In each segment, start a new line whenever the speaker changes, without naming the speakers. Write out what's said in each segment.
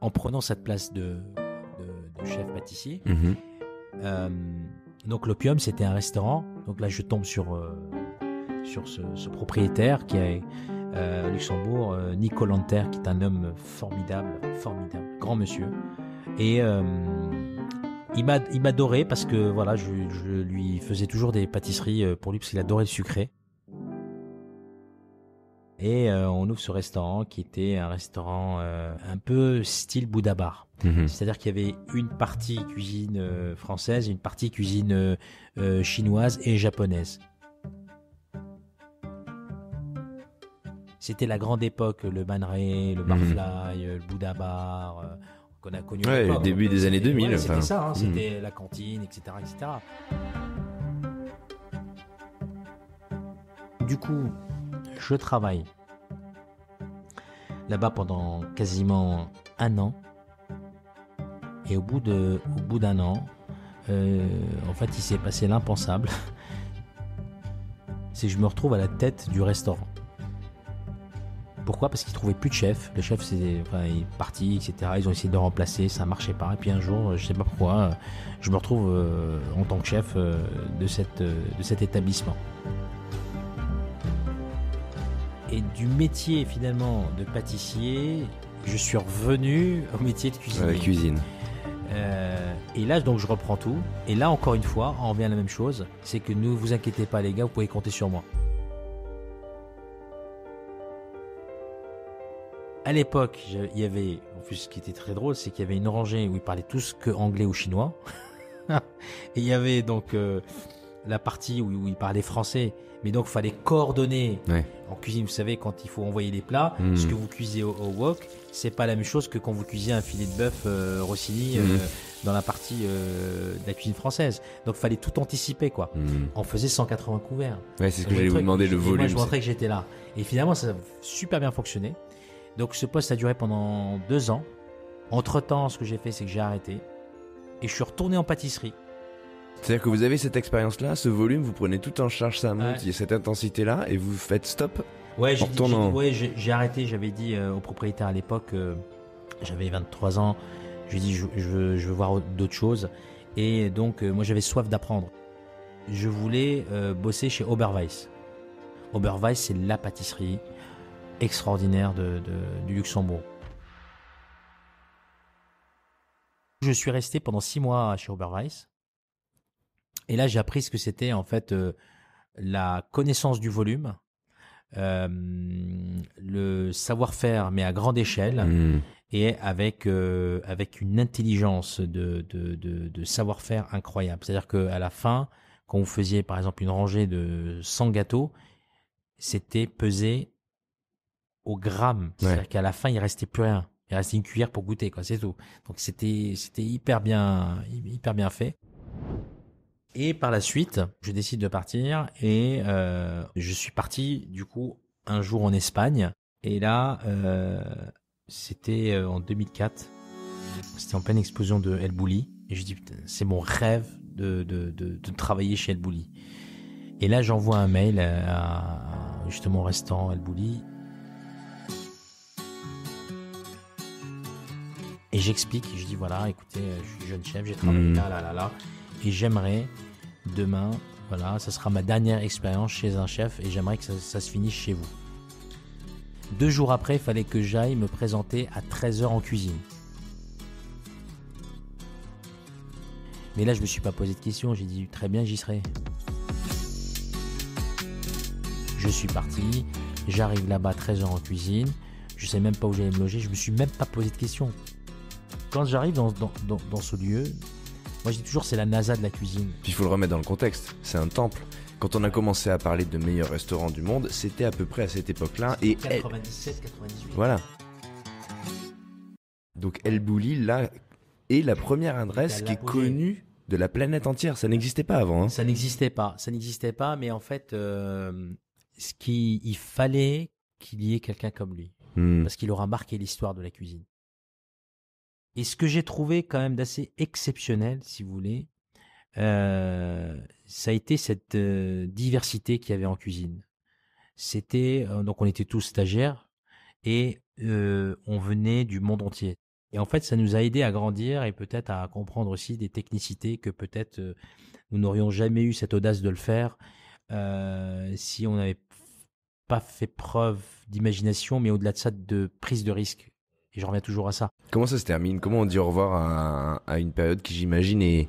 en prenant cette place de chef pâtissier. Donc l'Opium, c'était un restaurant. Donc là, je tombe sur ce propriétaire qui est à Luxembourg, Nico Lanter, qui est un homme formidable, grand monsieur. Et il m'adorait parce que voilà, je lui faisais toujours des pâtisseries pour lui parce qu'il adorait le sucré. Et on ouvre ce restaurant qui était un restaurant un peu style Bouddha Bar. C'est-à-dire qu'il y avait une partie cuisine française, une partie cuisine chinoise et japonaise. C'était la grande époque, le Man Ray, le Barfly, le Bouddha Bar, qu'on a connu.
Ouais, le début des années 2000.
Ouais, c'était ça, hein, c'était la cantine, etc., etc. Du coup, je travaille là-bas pendant quasiment un an. Et au bout d'un an, en fait, il s'est passé l'impensable. C'est que je me retrouve à la tête du restaurant. Pourquoi ? Parce qu'ils trouvaient plus de chef. Le chef il est parti, etc. Ils ont essayé de le remplacer, ça marchait pas. Et puis un jour, je sais pas pourquoi, je me retrouve en tant que chef de cet établissement. Et du métier finalement de pâtissier, je suis revenu au métier de cuisinier.
La cuisine.
Et là, donc, je reprends tout. Et là, encore une fois, on revient à la même chose. C'est que ne vous inquiétez pas, les gars, vous pouvez compter sur moi. À l'époque, il y avait, en plus, ce qui était très drôle, c'est qu'il y avait une rangée où ils parlaient tous que anglais ou chinois. Et il y avait donc la partie où ils parlaient français. Mais donc, il fallait coordonner.
Ouais.
En cuisine, vous savez, quand il faut envoyer les plats, ce que vous cuisez au wok, c'est pas la même chose que quand vous cuisez un filet de bœuf Rossini dans la partie de la cuisine française. Donc, il fallait tout anticiper, quoi. On faisait 180 couverts.
Ouais, c'est ce que j'allais vous demander, le volume.
Moi, je montrais que j'étais là. Et finalement, ça a super bien fonctionné. Donc, ce poste a duré pendant 2 ans. Entre-temps, ce que j'ai fait, c'est que j'ai arrêté. Et je suis retourné en pâtisserie.
C'est-à-dire que vous avez cette expérience-là, ce volume, vous prenez tout en charge, ça monte, il y a cette intensité-là, et vous faites stop.
Ouais, j'ai arrêté. J'avais dit au propriétaire à l'époque, j'avais 23 ans, je lui ai dit je veux voir d'autres choses. Et donc, moi, j'avais soif d'apprendre. Je voulais bosser chez Oberweis. Oberweis, c'est la pâtisserie extraordinaire du Luxembourg. Je suis resté pendant 6 mois chez Oberweis. Et là, j'ai appris ce que c'était en fait la connaissance du volume, le savoir-faire, mais à grande échelle, et avec une intelligence de savoir-faire incroyable. C'est-à-dire qu'à la fin, quand vous faisiez par exemple une rangée de 100 gâteaux, c'était pesé au gramme. C'est-à-dire qu'à la fin, il restait plus rien. Il restait une cuillère pour goûter, quoi. C'est tout. Donc c'était hyper bien fait. Et par la suite, je décide de partir et je suis parti du coup un jour en Espagne. Et là, c'était en 2004. C'était en pleine explosion de El Bulli. Et je dis putain, c'est mon rêve de travailler chez El Bulli. Et là, j'envoie un mail à justement au restaurant El Bulli. Et j'explique, je dis voilà, écoutez, je suis jeune chef, j'ai travaillé là. Et j'aimerais, demain, voilà, ça sera ma dernière expérience chez un chef et j'aimerais que ça se finisse chez vous. 2 jours après, il fallait que j'aille me présenter à 13h en cuisine. Mais là, je me suis pas posé de questions, j'ai dit très bien, j'y serai. Je suis parti, j'arrive là-bas 13h en cuisine, je sais même pas où j'allais me loger, je me suis même pas posé de questions. Quand j'arrive dans ce lieu, moi je dis toujours c'est la NASA de la cuisine.
Puis il faut le remettre dans le contexte, c'est un temple. Quand on a commencé à parler de meilleurs restaurants du monde, c'était à peu près à cette époque-là. Et
97, 98.
Voilà. Donc El Bulli, là, est la première adresse qui est connue de la planète entière. Ça n'existait pas avant. Hein.
Ça n'existait pas, mais en fait, il fallait qu'il y ait quelqu'un comme lui. Parce qu'il aura marqué l'histoire de la cuisine. Et ce que j'ai trouvé quand même d'assez exceptionnel, si vous voulez, ça a été cette diversité qu'il y avait en cuisine. C'était donc on était tous stagiaires et on venait du monde entier. Et en fait, ça nous a aidé à grandir et peut-être à comprendre aussi des technicités que peut-être nous n'aurions jamais eu cette audace de le faire si on n'avait pas fait preuve d'imagination, mais au-delà de ça, de prise de risque. Et je reviens toujours à ça.
Comment ça se termine? Comment on dit au revoir à une période qui, j'imagine, est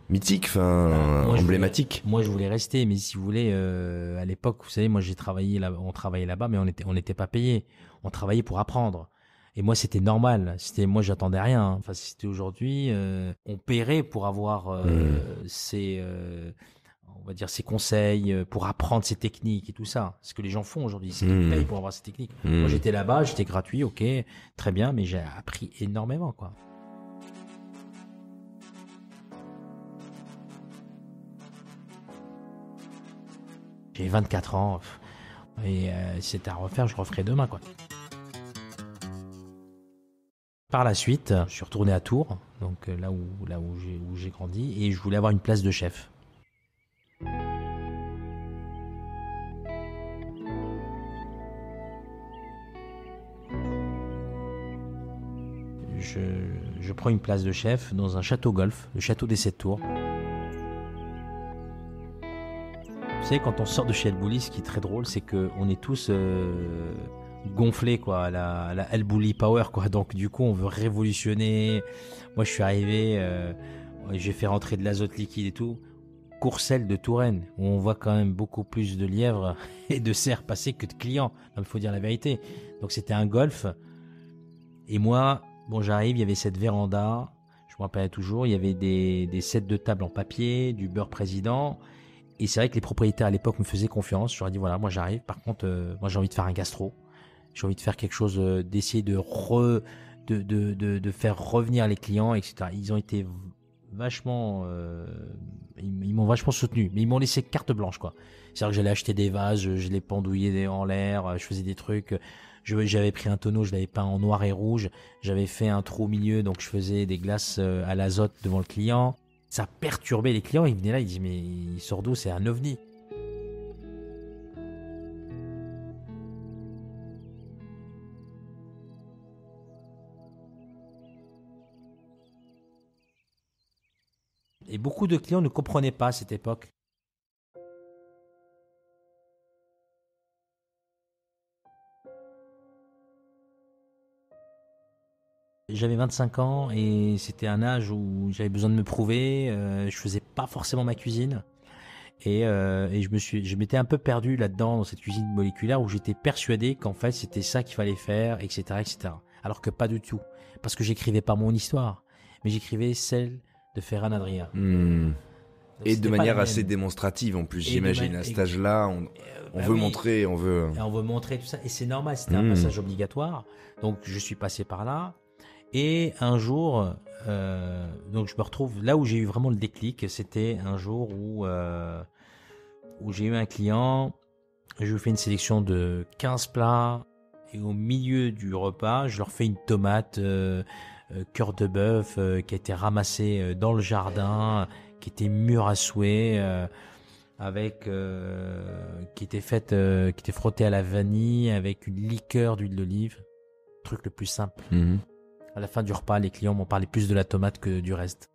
mythique, emblématique?
Moi, je voulais rester, mais si vous voulez, à l'époque, vous savez, moi, j'ai travaillé là, on travaillait là-bas, mais on n'était pas payé. On travaillait pour apprendre. Et moi, c'était normal. Moi, j'attendais rien. Enfin, si c'était aujourd'hui, on paierait pour avoir on va dire, ces conseils, pour apprendre ces techniques et tout ça. Ce que les gens font aujourd'hui, c'est qu'ils payent pour avoir ces techniques. Moi, j'étais là-bas, j'étais gratuit, ok, très bien, mais j'ai appris énormément, quoi. J'ai 24 ans et si c'était à refaire, je referais demain, quoi. Par la suite, je suis retourné à Tours, donc là où j'ai grandi, et je voulais avoir une place de chef. Je prends une place de chef dans un château golf, le château des 7 tours. Vous savez, quand on sort de chez El Bulli, ce qui est très drôle, c'est qu'on est tous gonflés, quoi, à la El Bulli Power, quoi. Donc du coup, on veut révolutionner. Moi, je suis arrivé, j'ai fait rentrer de l'azote liquide et tout. Courcelles de Touraine, où on voit quand même beaucoup plus de lièvres et de cerfs passer que de clients. Il faut dire la vérité. Donc c'était un golf. Et moi, bon, j'arrive, il y avait cette véranda, je me rappelle toujours, il y avait des sets de table en papier, du beurre président. Et c'est vrai que les propriétaires à l'époque me faisaient confiance. Je leur ai dit, voilà, moi j'arrive. Par contre, moi j'ai envie de faire un gastro. J'ai envie de faire quelque chose, d'essayer de faire revenir les clients, etc. Ils ont été vachement, ils m'ont vachement soutenu, mais ils m'ont laissé carte blanche, quoi. C'est-à-dire que j'allais acheter des vases, je les pendouillais en l'air, je faisais des trucs. J'avais pris un tonneau, je l'avais peint en noir et rouge. J'avais fait un trou au milieu, donc je faisais des glaces à l'azote devant le client. Ça perturbait les clients. Ils venaient là, ils disaient, mais il sort d'où? C'est un ovni. Et beaucoup de clients ne comprenaient pas à cette époque. J'avais 25 ans et c'était un âge où j'avais besoin de me prouver. Je faisais pas forcément ma cuisine et je m'étais un peu perdu là-dedans dans cette cuisine moléculaire où j'étais persuadé qu'en fait c'était ça qu'il fallait faire, etc., etc. Alors que pas du tout, parce que j'écrivais pas mon histoire, mais j'écrivais celle de Ferran Adrià.
Et de manière assez démonstrative en plus, j'imagine. À cet âge-là, on veut montrer, on veut.
Et on veut montrer tout ça, et c'est normal. C'était un passage obligatoire, donc je suis passé par là. Et un jour, donc je me retrouve là où j'ai eu vraiment le déclic. C'était un jour où j'ai eu un client. Je lui fais une sélection de 15 plats et au milieu du repas, je leur fais une tomate cœur de bœuf qui a été ramassée dans le jardin, qui était mûre à souhait, qui était frottée à la vanille avec une liqueur d'huile d'olive. Truc le plus simple. À la fin du repas, les clients m'ont parlé plus de la tomate que du reste.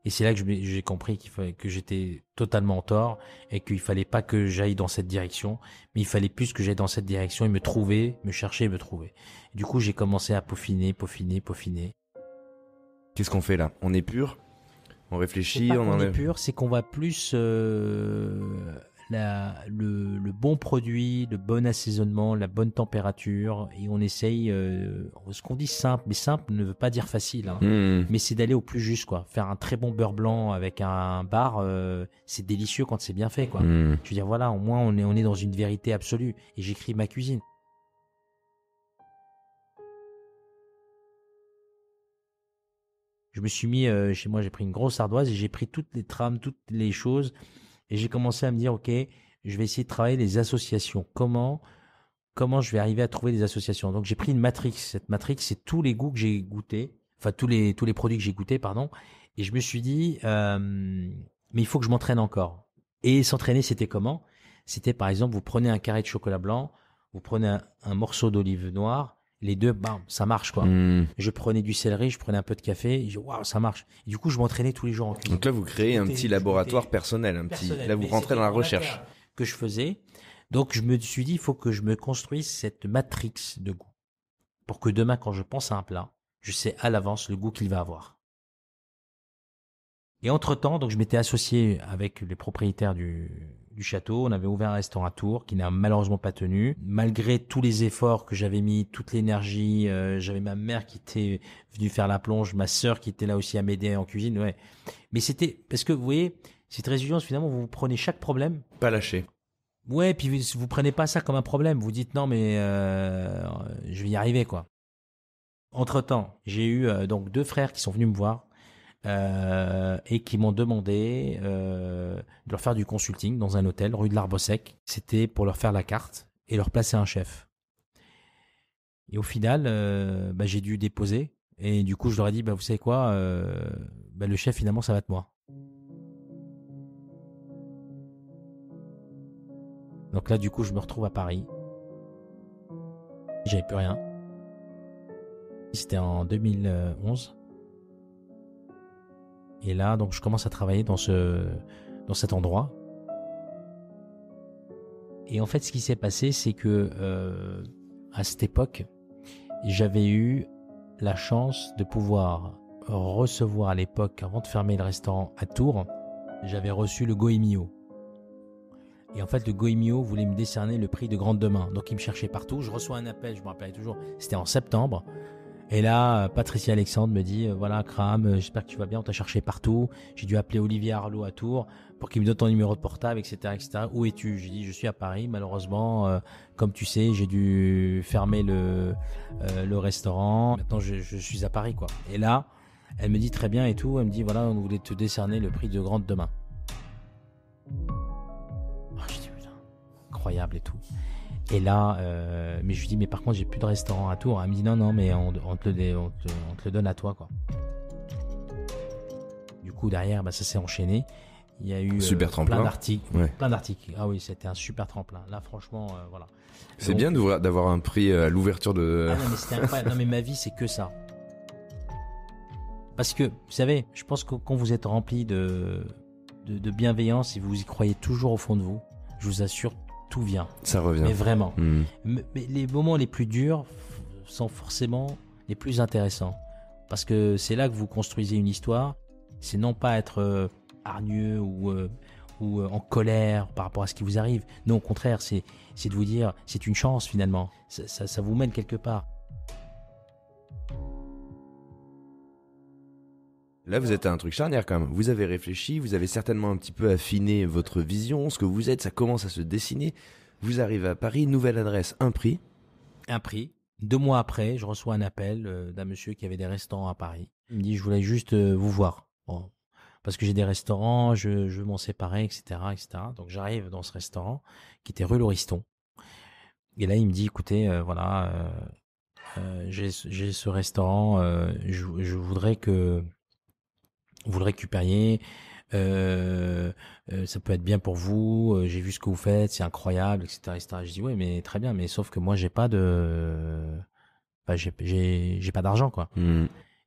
Et c'est là que j'ai compris que j'étais totalement en tort et qu'il fallait pas que j'aille dans cette direction, mais il fallait plus que j'aille dans cette direction et me trouver, me chercher et me trouver. Et du coup, j'ai commencé à peaufiner.
Qu'est-ce qu'on fait là? On est pur? On réfléchit?
On est pur, c'est qu'on va plus le bon produit, le bon assaisonnement, la bonne température, et on essaye ce qu'on dit simple, mais simple ne veut pas dire facile, hein. Mais c'est d'aller au plus juste, quoi. Faire un très bon beurre blanc avec un bar, c'est délicieux quand c'est bien fait, quoi. Je veux dire, voilà, au moins on est dans une vérité absolue, et j'écris ma cuisine. Je me suis mis chez moi, j'ai pris une grosse ardoise et j'ai pris toutes les trames, toutes les choses. Et j'ai commencé à me dire, ok, je vais essayer de travailler les associations. Comment je vais arriver à trouver des associations? Donc j'ai pris une matrix. Cette matrix, c'est tous les goûts que j'ai goûtés, enfin tous les produits que j'ai goûtés, pardon. Et je me suis dit, mais il faut que je m'entraîne encore. Et s'entraîner, c'était comment? C'était par exemple, vous prenez un carré de chocolat blanc, vous prenez un morceau d'olive noire les deux, bam, ça marche quoi. Je prenais du céleri, je prenais un peu de café, waouh, ça marche. Et du coup, je m'entraînais tous les jours en cuisine.
Donc là, vous créez un petit laboratoire personnel, Là, vous rentrez dans la recherche.
Que je faisais. Donc, je me suis dit, il faut que je me construise cette matrix de goût pour que demain, quand je pense à un plat, je sais à l'avance le goût qu'il va avoir. Et entre-temps, donc je m'étais associé avec les propriétaires du château. On avait ouvert un restaurant à Tours qui n'a malheureusement pas tenu. Malgré tous les efforts que j'avais mis, toute l'énergie, j'avais ma mère qui était venue faire la plonge, ma sœur qui était là aussi à m'aider en cuisine. Ouais. Mais c'était parce que vous voyez, cette résilience finalement, vous prenez chaque problème.
Pas lâcher.
Ouais, puis vous prenez pas ça comme un problème. Vous dites non, mais je vais y arriver quoi. Entre-temps, j'ai eu donc 2 frères qui sont venus me voir. Et qui m'ont demandé de leur faire du consulting dans un hôtel rue de l'Arbre Sec. C'était pour leur faire la carte et leur placer un chef. Et au final, j'ai dû déposer. Et du coup, je leur ai dit, vous savez quoi, le chef, finalement, ça va être moi. Donc là, du coup, je me retrouve à Paris. J'avais plus rien. C'était en 2011. Et là, donc, je commence à travailler dans cet endroit. Et en fait, ce qui s'est passé, c'est que à cette époque, j'avais eu la chance de pouvoir recevoir à l'époque, avant de fermer le restaurant à Tours, j'avais reçu le Goemio. Et en fait, le Goemio voulait me décerner le prix de Grande Demain. Donc, il me cherchait partout. Je reçois un appel, je me rappelle toujours, c'était en septembre. Et là, Patricia Alexandre me dit, voilà, Kram, j'espère que tu vas bien, on t'a cherché partout. J'ai dû appeler Olivier Arlot à Tours pour qu'il me donne ton numéro de portable, etc., etc. Où es-tu? J'ai dit, je suis à Paris. Malheureusement, comme tu sais, j'ai dû fermer le restaurant. Maintenant, je suis à Paris, quoi. Et là, elle me dit très bien et tout. Elle me dit, voilà, on voulait te décerner le prix de Grande Demain. Oh, je dis, putain, incroyable et tout. Et là, mais je lui dis, mais par contre, j'ai plus de restaurant à Tours. Elle me dit, non, mais on te le donne à toi, quoi. Du coup, derrière, ça s'est enchaîné. Il y a eu plein d'articles. Ouais. Plein d'articles. Ah oui, c'était un super tremplin. Là, franchement, voilà.
C'est bien d'avoir un prix à l'ouverture de...
Ah non, mais c'était incroyable. Non, mais ma vie, c'est que ça. Parce que, vous savez, je pense que quand vous êtes rempli de bienveillance et vous y croyez toujours au fond de vous, je vous assure, tout vient.
Ça revient.
Mais vraiment. Mais les moments les plus durs sont forcément les plus intéressants. Parce que c'est là que vous construisez une histoire. C'est non pas être hargneux ou en colère par rapport à ce qui vous arrive. Non, au contraire, c'est de vous dire, c'est une chance finalement. Ça vous mène quelque part.
Là, vous êtes à un truc charnière quand même. Vous avez réfléchi, vous avez certainement un petit peu affiné votre vision, ce que vous êtes, ça commence à se dessiner. Vous arrivez à Paris, nouvelle adresse, un prix.
Un prix. 2 mois après, je reçois un appel d'un monsieur qui avait des restaurants à Paris. Il me dit, je voulais juste vous voir. Bon, parce que j'ai des restaurants, je veux m'en séparer, etc., etc. Donc j'arrive dans ce restaurant qui était rue Lauriston. Et là, il me dit, écoutez, voilà, j'ai ce restaurant, je voudrais que vous le récupériez, ça peut être bien pour vous, j'ai vu ce que vous faites, c'est incroyable, etc., etc. Je dis ouais, mais très bien, mais sauf que moi j'ai pas j'ai pas d'argent, quoi.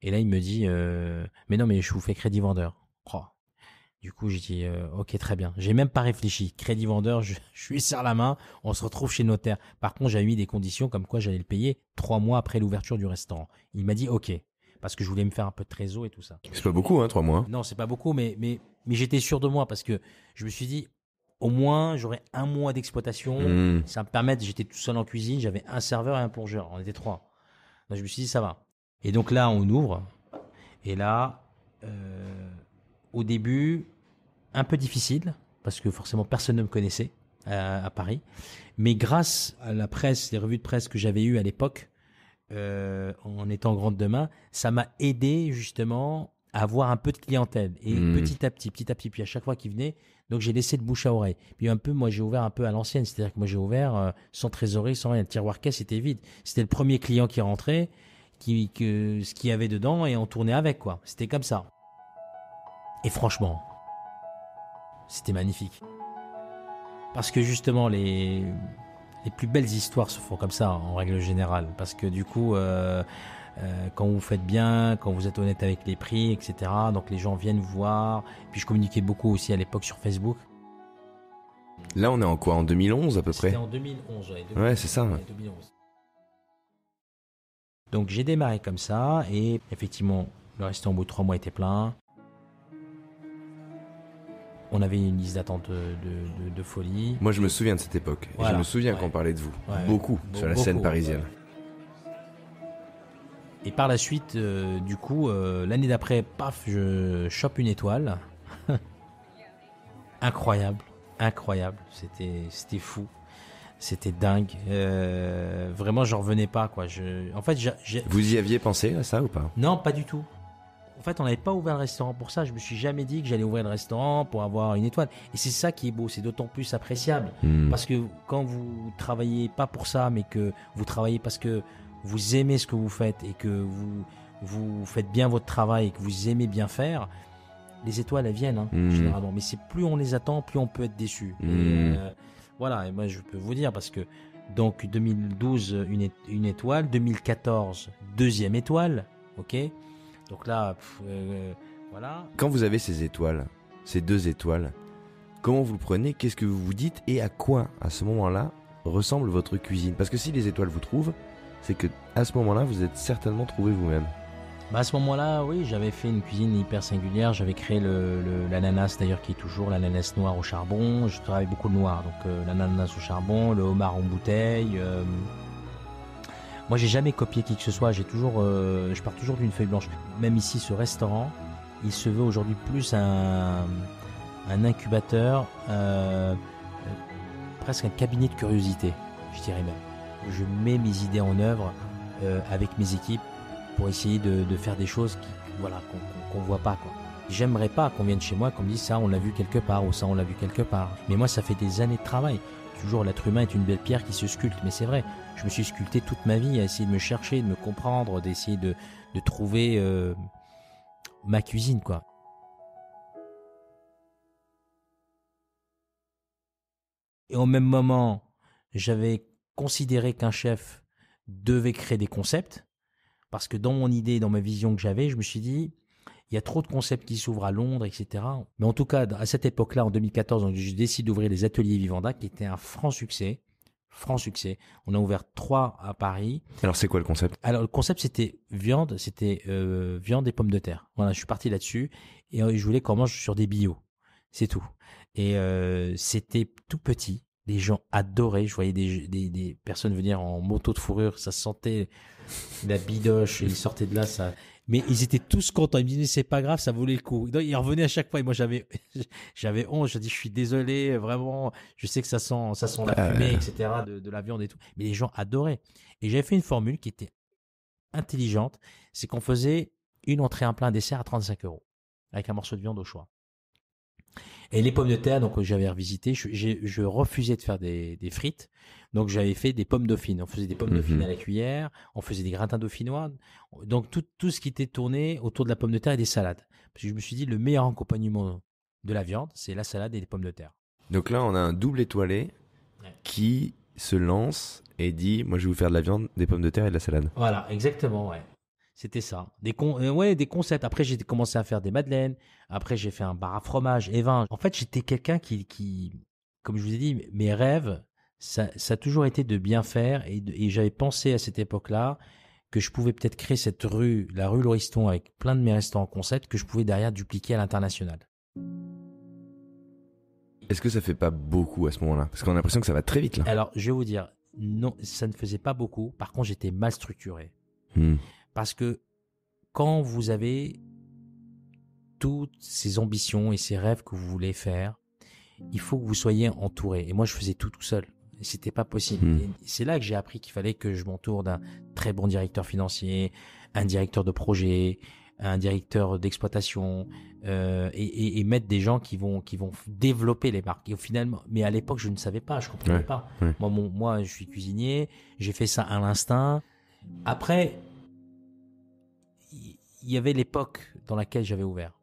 Et là il me dit mais non, mais je vous fais crédit vendeur. Oh. Du coup j'ai dit ok, très bien, j'ai même pas réfléchi, crédit vendeur, je lui serre la main, on se retrouve chez le notaire. Par contre j'avais mis des conditions comme quoi j'allais le payer 3 mois après l'ouverture du restaurant. Il m'a dit ok, parce que je voulais me faire un peu de trésor et tout ça.
C'est pas beaucoup, 3 mois.
Non, c'est pas beaucoup, mais j'étais sûr de moi parce que je me suis dit, au moins, j'aurais 1 mois d'exploitation. Ça me permet, j'étais tout seul en cuisine, j'avais un serveur et un plongeur, on était 3. Donc je me suis dit, ça va. Et donc là, on ouvre. Et là, au début, un peu difficile, parce que forcément, personne ne me connaissait à Paris. Mais grâce à la presse, les revues de presse que j'avais eues à l'époque, en étant Grande Demain, ça m'a aidé justement à avoir un peu de clientèle. Et petit à petit, puis à chaque fois qu'il venait, donc j'ai laissé de bouche à oreille. Puis un peu, moi j'ai ouvert un peu à l'ancienne, c'est-à-dire que moi j'ai ouvert sans trésorerie, sans rien. Le tiroir caisse était vide. C'était le premier client qui rentrait, ce qu'il y avait dedans, et on tournait avec, quoi. C'était comme ça. Et franchement, c'était magnifique. Parce que justement, les plus belles histoires se font comme ça, en règle générale. Parce que du coup, quand vous faites bien, quand vous êtes honnête avec les prix, etc., donc les gens viennent vous voir. Puis je communiquais beaucoup aussi à l'époque sur Facebook.
Là, on est en quoi? En 2011 à peu près?
C'était en 2011.
Ouais, c'est ça.
2011. Donc j'ai démarré comme ça et effectivement, le restaurant au bout de 3 mois était plein. On avait une liste d'attente de folie.
Moi, je me souviens de cette époque.
Voilà.
Je me souviens qu'on parlait de vous.
Ouais.
Beaucoup sur la scène parisienne.
Ouais. Et par la suite, du coup, l'année d'après, paf, je chope une étoile. Incroyable. C'était fou. C'était dingue. Vraiment, j'en revenais pas, quoi. En fait,
Vous y aviez pensé à ça ou pas?
Non, pas du tout. En fait, on n'avait pas ouvert le restaurant pour ça. Je me suis jamais dit que j'allais ouvrir le restaurant pour avoir une étoile. Et c'est ça qui est beau. C'est d'autant plus appréciable. Parce que quand vous travaillez pas pour ça, mais que vous travaillez parce que vous aimez ce que vous faites et que vous faites bien votre travail et que vous aimez bien faire, les étoiles, elles viennent, généralement. Mais c'est plus on les attend, plus on peut être déçu. Voilà, et moi je peux vous dire parce que donc 2012 une étoile, 2014 deuxième étoile, ok. Donc là, voilà.
Quand vous avez ces étoiles, ces 2 étoiles, comment vous le prenez? Qu'est-ce que vous vous dites? Et à quoi, à ce moment-là, ressemble votre cuisine? Parce que si les étoiles vous trouvent, c'est que à ce moment-là, vous êtes certainement trouvé vous-même.
Bah à ce moment-là, oui, j'avais fait une cuisine hyper singulière. J'avais créé l'ananas, d'ailleurs, qui est toujours l'ananas noir au charbon. Je travaille beaucoup le noir, donc l'ananas au charbon, le homard en bouteille. Moi, j'ai jamais copié qui que ce soit. Je pars toujours d'une feuille blanche. Même ici, ce restaurant, il se veut aujourd'hui plus un incubateur, presque un cabinet de curiosité, je dirais même. Je mets mes idées en œuvre avec mes équipes pour essayer de faire des choses qu'on voit pas, quoi. J'aimerais pas qu'on vienne chez moi, qu'on me dise ça on l'a vu quelque part ou ça on l'a vu quelque part. Mais moi, ça fait des années de travail. Toujours, l'être humain est une belle pierre qui se sculpte, mais c'est vrai. Je me suis sculpté toute ma vie à essayer de me chercher, de me comprendre, d'essayer de trouver ma cuisine, quoi. Et au même moment, j'avais considéré qu'un chef devait créer des concepts, parce que dans mon idée, dans ma vision que j'avais, je me suis dit, il y a trop de concepts qui s'ouvrent à Londres, etc. Mais en tout cas, à cette époque-là, en 2014, donc, je décide d'ouvrir les ateliers Vivanda, qui était un franc succès. On a ouvert 3 à Paris.
Alors, c'est quoi le concept?
Alors, le concept, c'était viande et pommes de terre. Voilà, je suis parti là-dessus. Et je voulais qu'on mange sur des bio. C'est tout. Et c'était tout petit. Les gens adoraient. Je voyais des personnes venir en moto de fourrure. Ça sentait la bidoche. Et ils sortaient de là, ça... Mais ils étaient tous contents. Ils me disaient, c'est pas grave, ça valait le coup. Donc, ils revenaient à chaque fois. Et moi, j'avais honte. Je dis, je suis désolé, vraiment. Je sais que ça sent la fumée, etc., de la viande et tout. Mais les gens adoraient. Et j'avais fait une formule qui était intelligente. C'est qu'on faisait une entrée, un plat, un dessert à 35 € avec un morceau de viande au choix. Et les pommes de terre, donc j'avais revisité. Je refusais de faire des frites. Donc j'avais fait des pommes dauphines. On faisait des pommes dauphines à la cuillère. On faisait des gratins dauphinois. Donc tout ce qui était tourné autour de la pomme de terre et des salades. Parce que je me suis dit, le meilleur accompagnement de la viande, c'est la salade et les pommes de terre.
Donc là, on a un double étoilé qui se lance et dit, moi je vais vous faire de la viande, des pommes de terre et de la salade.
Voilà, exactement, ouais. C'était ça. Des concepts. Après, j'ai commencé à faire des madeleines. Après, j'ai fait un bar à fromage et vin. En fait, j'étais quelqu'un qui, comme je vous ai dit, mes rêves, ça a toujours été de bien faire. Et j'avais pensé à cette époque-là que je pouvais peut-être créer la rue Lauriston, avec plein de mes restaurants concepts que je pouvais derrière dupliquer à l'international.
Est-ce que ça fait pas beaucoup à ce moment-là? Parce qu'on a l'impression que ça va très vite là.
Alors, je vais vous dire, non, ça ne faisait pas beaucoup. Par contre, j'étais mal structuré. Parce que quand vous avez toutes ces ambitions et ces rêves que vous voulez faire, il faut que vous soyez entouré. Et moi, je faisais tout seul. Et c'était pas possible. Et c'est là que j'ai appris qu'il fallait que je m'entoure d'un très bon directeur financier, un directeur de projet, un directeur d'exploitation, et mettre des gens qui vont développer les marques. Et finalement, mais à l'époque, je ne savais pas, je comprenais pas. Moi, je suis cuisinier, j'ai fait ça à l'instinct. Après, il y avait l'époque dans laquelle j'avais ouvert.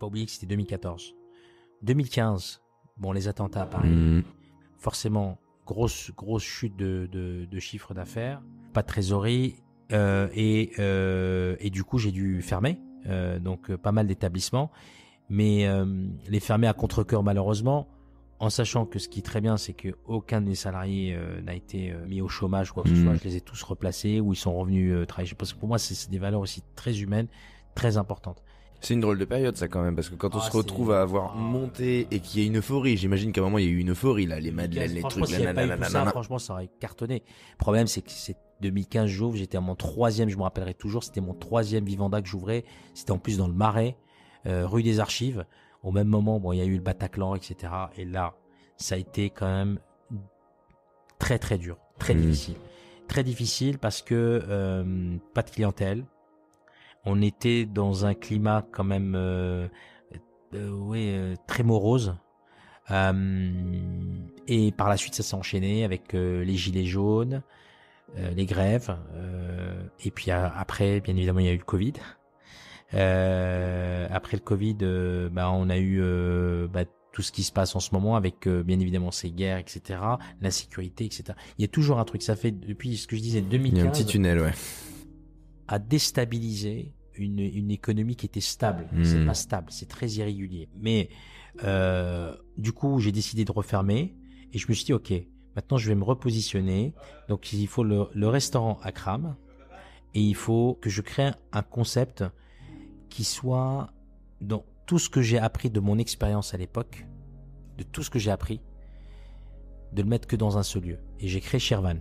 Pas oublier que c'était 2014. 2015, bon, les attentats à Paris. forcément grosse chute de chiffre d'affaires, pas de trésorerie, et du coup j'ai dû fermer, donc pas mal d'établissements, mais les fermer à contre-cœur malheureusement, en sachant que ce qui est très bien, c'est que aucun de mes salariés n'a été mis au chômage ou quoi que ce soit. Je les ai tous replacés ou ils sont revenus travailler. Parce que pour moi, c'est des valeurs aussi très humaines, très importantes.
C'est une drôle de période ça quand même, parce que quand on se retrouve à avoir monté et qu'il y a une euphorie, j'imagine qu'à un moment il y a eu une euphorie là, les madeleines, les trucs,
franchement ça aurait cartonné. Le problème c'est que c'est 2015 j'ouvre, j'étais à mon 3e, je me rappellerai toujours, c'était mon 3e Vivanda que j'ouvrais, c'était en plus dans le Marais, rue des Archives. Au même moment, bon, il y a eu le Bataclan, etc. Et là, ça a été quand même très très dur, très difficile. Très difficile parce que pas de clientèle. On était dans un climat quand même très morose. Et par la suite, ça s'est enchaîné avec les gilets jaunes, les grèves. Et puis après, bien évidemment, il y a eu le Covid. Après le Covid, on a eu tout ce qui se passe en ce moment avec bien évidemment ces guerres, etc., l'insécurité, etc. Il y a toujours un truc, ça fait depuis ce que je disais 2015.
Il y a un petit tunnel, ouais.
À déstabiliser une économie qui était stable. C'est pas stable, c'est très irrégulier. Mais du coup, j'ai décidé de refermer et je me suis dit ok, maintenant je vais me repositionner. Donc il faut le restaurant Akram et il faut que je crée un concept qui soit dans tout ce que j'ai appris de mon expérience à l'époque, de tout ce que j'ai appris, de le mettre que dans un seul lieu. Et j'ai créé Shervan.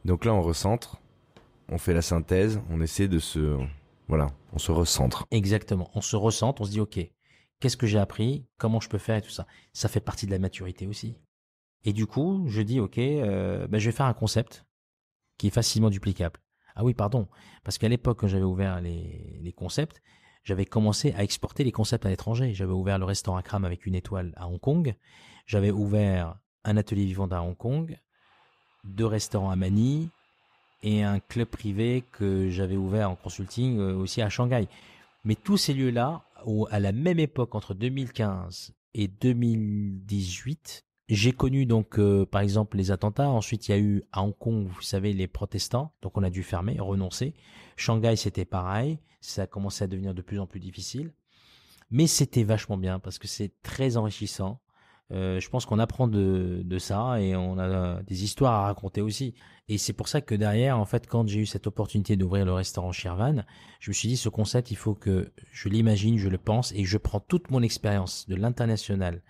Donc là, on recentre, on fait la synthèse, on essaie de on se recentre.
Exactement, on se recentre, on se dit ok, qu'est-ce que j'ai appris, comment je peux faire et tout ça. Ça fait partie de la maturité aussi. Et du coup, je dis ok, je vais faire un concept qui est facilement duplicable. Ah oui, pardon, parce qu'à l'époque, quand j'avais ouvert les concepts, j'avais commencé à exporter les concepts à l'étranger. J'avais ouvert le restaurant Akram avec une étoile à Hong Kong. J'avais ouvert un atelier vivant à Hong Kong, 2 restaurants à Manille et un club privé que j'avais ouvert en consulting aussi à Shanghai. Mais tous ces lieux-là, à la même époque, entre 2015 et 2018, j'ai connu donc par exemple les attentats. Ensuite, il y a eu à Hong Kong, vous savez, les protestants. Donc on a dû fermer, renoncer. Shanghai, c'était pareil. Ça a commencé à devenir de plus en plus difficile. Mais c'était vachement bien parce que c'est très enrichissant. Je pense qu'on apprend de ça et on a des histoires à raconter aussi. Et c'est pour ça que derrière, en fait, quand j'ai eu cette opportunité d'ouvrir le restaurant Shervan, je me suis dit, ce concept, il faut que je l'imagine, je le pense et je prends toute mon expérience de l'international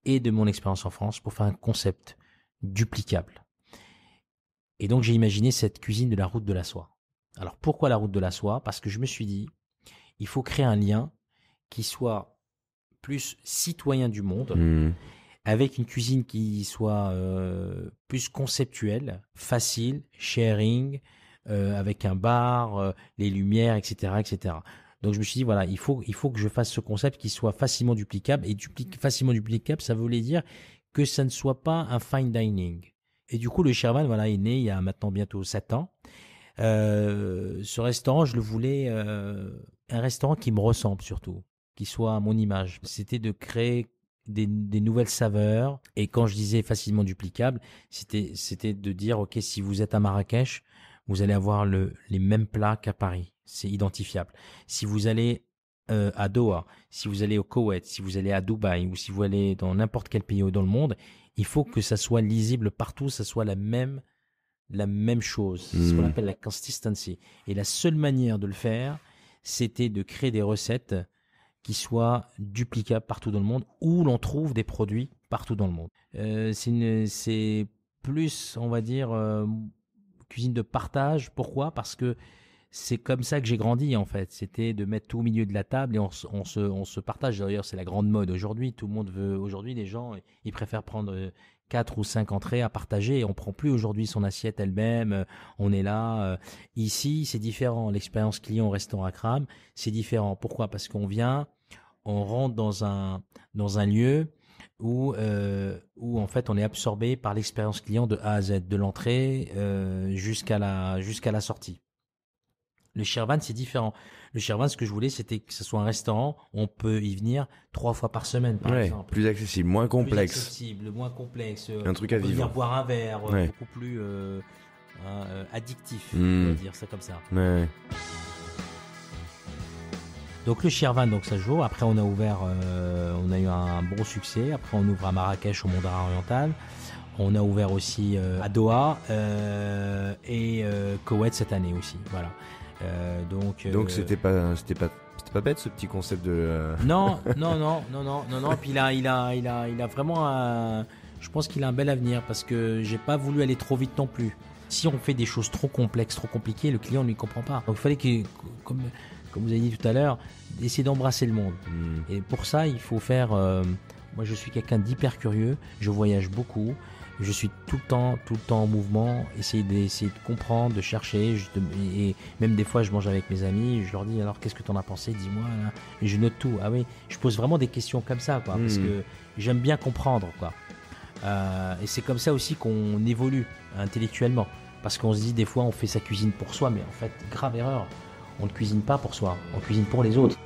et de mon expérience en France pour faire un concept duplicable. Et donc, j'ai imaginé cette cuisine de la route de la soie. Alors, pourquoi la route de la soie? Parce que je me suis dit, il faut créer un lien qui soit plus citoyen du monde, avec une cuisine qui soit plus conceptuelle, facile, sharing, avec un bar, les lumières, etc., etc. Donc je me suis dit voilà, il faut que je fasse ce concept qui soit facilement duplicable et facilement duplicable, ça voulait dire que ça ne soit pas un fine dining. Et du coup le Shervan voilà est né il y a maintenant bientôt 7 ans. Ce restaurant je le voulais un restaurant qui me ressemble surtout, qui soit à mon image. C'était de créer des nouvelles saveurs. Et quand je disais facilement duplicable, c'était de dire, ok, si vous êtes à Marrakech, vous allez avoir les mêmes plats qu'à Paris. C'est identifiable. Si vous allez à Doha, si vous allez au Koweït, si vous allez à Dubaï ou si vous allez dans n'importe quel pays dans le monde, il faut que ça soit lisible partout, ça soit la même chose. C'est ce qu'on appelle la consistency. Et la seule manière de le faire, c'était de créer des recettes qui soient duplicables partout dans le monde, où l'on trouve des produits partout dans le monde. C'est plus, on va dire, cuisine de partage. Pourquoi? Parce que c'est comme ça que j'ai grandi en fait. C'était de mettre tout au milieu de la table et on se partage. D'ailleurs, c'est la grande mode aujourd'hui. Tout le monde veut. Aujourd'hui, les gens, ils préfèrent prendre 4 ou 5 entrées à partager. Et on prend plus aujourd'hui son assiette elle-même. On est là. Ici, c'est différent. L'expérience client au restaurant Akram, c'est différent. Pourquoi? Parce qu'on vient, on rentre dans un lieu où en fait on est absorbé par l'expérience client de A à Z, de l'entrée jusqu'à la sortie. Le Shirvan, c'est différent. Le Shirvan, ce que je voulais, c'était que ce soit un restaurant. On peut y venir 3 fois par semaine, par exemple.
Plus accessible, moins complexe.
Plus accessible, moins complexe.
Un truc à vivre.
Venir boire un verre, beaucoup plus addictif, on va dire ça comme ça.
Ouais.
Donc le Shirvan, donc ça se joue. Après, on a ouvert, on a eu un bon succès. Après, on ouvre à Marrakech, au Mandara oriental. On a ouvert aussi à Doha et Koweït cette année aussi. Voilà.
Donc c'était pas bête ce petit concept de.
Non. Puis il a vraiment je pense qu'il a un bel avenir parce que j'ai pas voulu aller trop vite non plus. Si on fait des choses trop complexes, trop compliquées, le client ne lui comprend pas. Donc il fallait que, comme vous avez dit tout à l'heure, essayer d'embrasser le monde. Et pour ça, il faut faire. Moi, je suis quelqu'un d'hyper curieux. Je voyage beaucoup. Je suis tout le temps en mouvement, essayer de comprendre, de chercher, et même des fois je mange avec mes amis, je leur dis alors qu'est-ce que t'en as pensé, dis-moi, là. Et je note tout. Ah oui, je pose vraiment des questions comme ça, quoi, parce que j'aime bien comprendre, quoi. Et c'est comme ça aussi qu'on évolue intellectuellement, parce qu'on se dit des fois on fait sa cuisine pour soi, mais en fait grave erreur, on ne cuisine pas pour soi, on cuisine pour les autres.